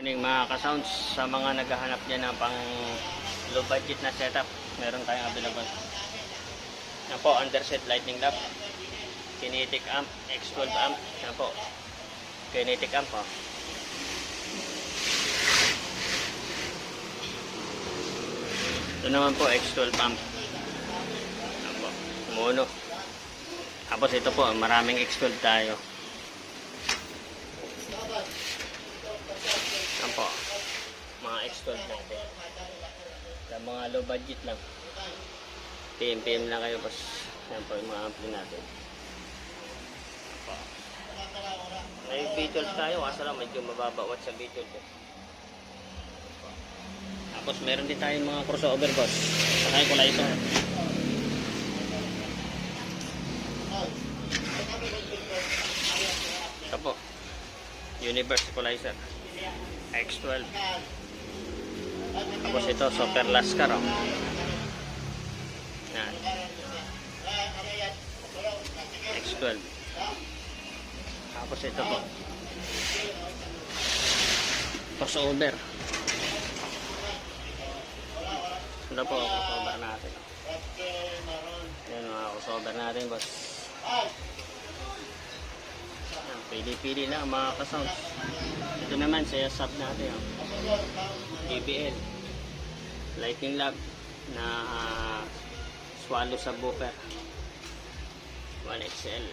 Morning mga ka-sounds, sa mga naghahanap dyan ng pang low budget na setup, meron tayong available. Yan po, underset lightning lamp, kinetic amp, X12 amp. Yan po, kinetic amp po. Ito naman po, X12 amp. Yan po, mono. Tapos ito po, maraming X12 tayo. Yan po, mga X12 natin. Sa mga low budget lang. PM lang kayo, boss. Yan po yung mga ampli natin. Yan po. May Beetle tayo, kaso lang medyo mababawat sa Beetle. Tapos meron din tayong mga crossover, boss. Sakay ko lang ito. Ito po, Universe Equalizer X12. Tapos ito, Super Lascar, oh. Yan, X12. Tapos ito po, crossover. Ito po, crossover natin. Yan mga crossover natin, boss. Pili-pili lang mga ka-sounds. Ito naman sa sub natin, oh. JBL lightning lamp na swallow subwoofer 1XL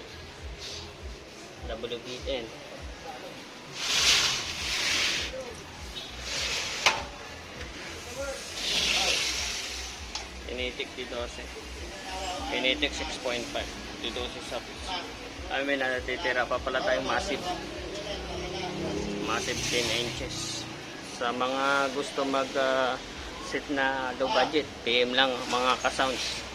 WB10. Kinetic D12, Kinetic 6.5 D12 sub. Ay, may natitira pa pala tayong massive 10 inches. Sa mga gusto mag set na low budget, PM lang mga ka-sounds.